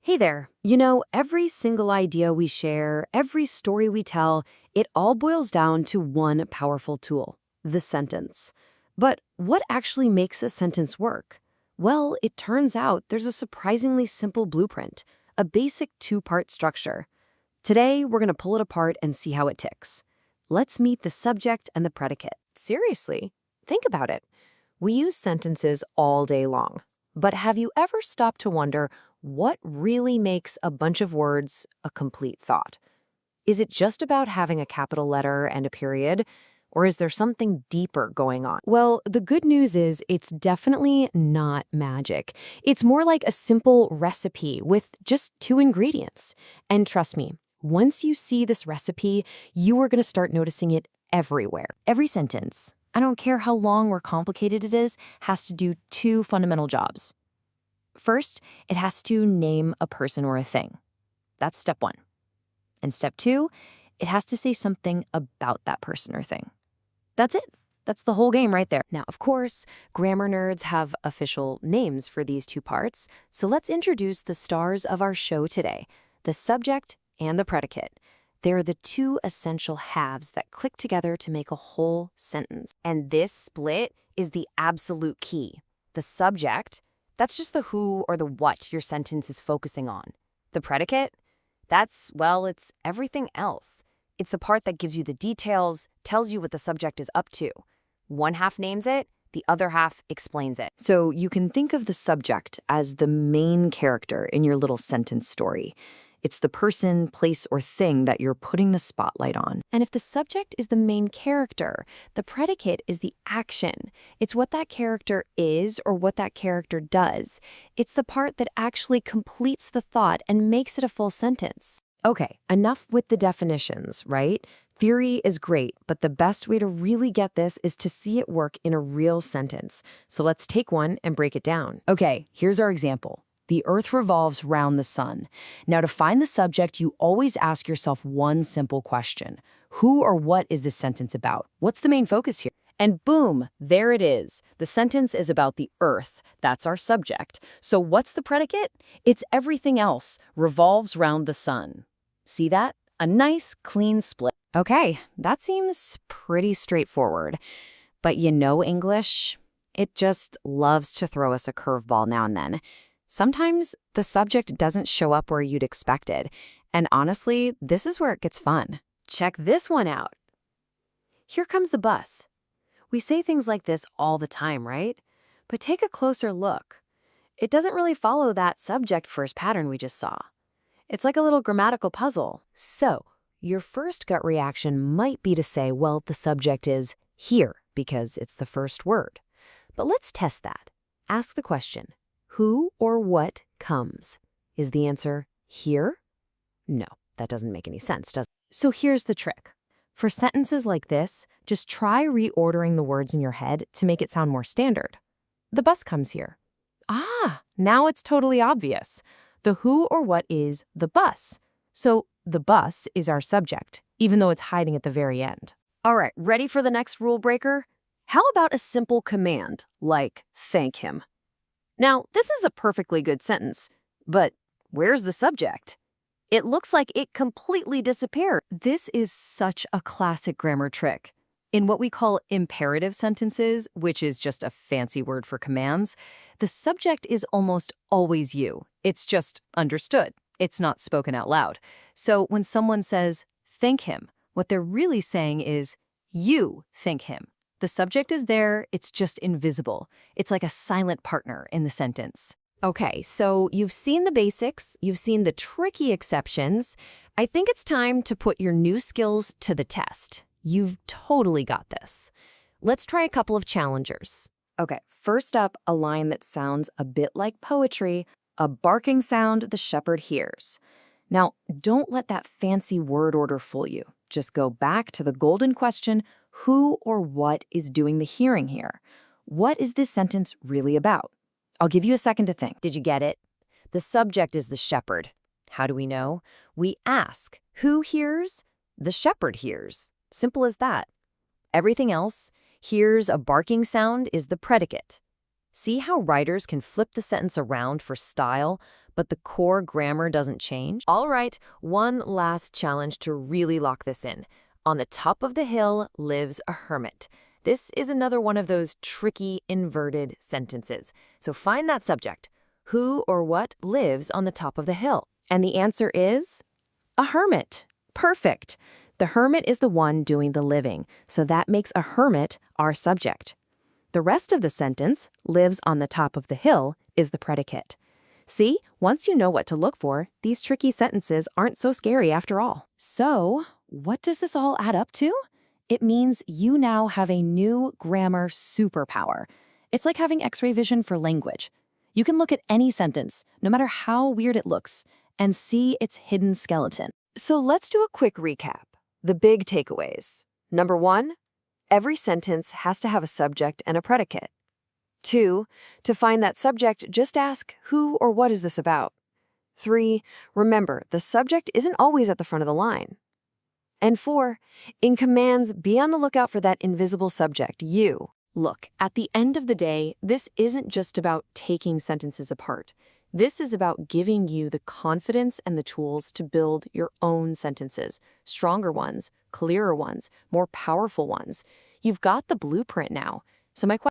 Hey there. Every single idea we share, every story we tell, it all boils down to one powerful tool, the sentence. But what actually makes a sentence work? Well, it turns out there's a surprisingly simple blueprint, a basic two-part structure. Today, we're going to pull it apart and see how it ticks. Let's meet the subject and the predicate. Seriously, think about it. We use sentences all day long. But have you ever stopped to wonder what really makes a bunch of words a complete thought? Is it just about having a capital letter and a period? Or is there something deeper going on? Well, the good news is it's definitely not magic. It's more like a simple recipe with just two ingredients. And trust me, once you see this recipe, you are going to start noticing it everywhere. Every sentence, I don't care how long or complicated it is, has to do two fundamental jobs. First, it has to name a person or a thing. That's step one. And step two, it has to say something about that person or thing. That's it. That's the whole game right there. Now, of course, grammar nerds have official names for these two parts, so let's introduce the stars of our show today, the subject and the predicate. They're the two essential halves that click together to make a whole sentence. And this split is the absolute key. The subject, that's just the who or the what your sentence is focusing on. The predicate, it's everything else. It's the part that gives you the details, tells you what the subject is up to. One half names it, the other half explains it. So you can think of the subject as the main character in your little sentence story. It's the person, place, or thing that you're putting the spotlight on. And if the subject is the main character, the predicate is the action. It's what that character is or what that character does. It's the part that actually completes the thought and makes it a full sentence. Okay, enough with the definitions, right? Theory is great, but the best way to really get this is to see it work in a real sentence. So let's take one and break it down. Okay, here's our example. The Earth revolves round the sun. Now, to find the subject, you always ask yourself one simple question. Who or what is this sentence about? What's the main focus here? And boom, there it is. The sentence is about the Earth. That's our subject. So what's the predicate? It's everything else. Revolves round the sun. See that? A nice, clean split. Okay, that seems pretty straightforward. But English, it just loves to throw us a curveball now and then. Sometimes the subject doesn't show up where you'd expected. And honestly, this is where it gets fun. Check this one out. Here comes the bus. We say things like this all the time, right? But take a closer look. It doesn't really follow that subject-first pattern we just saw. It's like a little grammatical puzzle. So, your first gut reaction might be to say, well, the subject is here because it's the first word. But let's test that. Ask the question. Who or what comes? Is the answer here? No, that doesn't make any sense, does it? So here's the trick. For sentences like this, just try reordering the words in your head to make it sound more standard. The bus comes here. Ah, now it's totally obvious. The who or what is the bus. So the bus is our subject, even though it's hiding at the very end. All right, ready for the next rule breaker? How about a simple command, like thank him? Now, this is a perfectly good sentence, but where's the subject? It looks like it completely disappeared. This is such a classic grammar trick. In what we call imperative sentences, which is just a fancy word for commands, the subject is almost always you. It's just understood. It's not spoken out loud. So when someone says, thank him, what they're really saying is, you thank him. The subject is there, it's just invisible. It's like a silent partner in the sentence. Okay, so you've seen the basics, you've seen the tricky exceptions. I think it's time to put your new skills to the test. You've totally got this. Let's try a couple of challengers. Okay, first up, a line that sounds a bit like poetry, a barking sound the shepherd hears. Now, don't let that fancy word order fool you. Just go back to the golden question, who or what is doing the hearing here? What is this sentence really about? I'll give you a second to think. Did you get it? The subject is the shepherd. How do we know? We ask, who hears? The shepherd hears. Simple as that. Everything else, hears a barking sound, is the predicate. See how writers can flip the sentence around for style, but the core grammar doesn't change? All right, one last challenge to really lock this in. On the top of the hill lives a hermit. This is another one of those tricky inverted sentences. So find that subject. Who or what lives on the top of the hill? And the answer is a hermit. Perfect. The hermit is the one doing the living, so that makes a hermit our subject. The rest of the sentence, lives on the top of the hill, is the predicate. See, once you know what to look for, these tricky sentences aren't so scary after all. So, what does this all add up to? It means you now have a new grammar superpower. It's like having X-ray vision for language. You can look at any sentence, no matter how weird it looks, and see its hidden skeleton. So let's do a quick recap. The big takeaways. Number 1, every sentence has to have a subject and a predicate. 2, to find that subject, just ask, who or what is this about? 3, remember, the subject isn't always at the front of the line. And 4, in commands, be on the lookout for that invisible subject, you. Look, at the end of the day, this isn't just about taking sentences apart. This is about giving you the confidence and the tools to build your own sentences, stronger ones, clearer ones, more powerful ones. You've got the blueprint now. So my question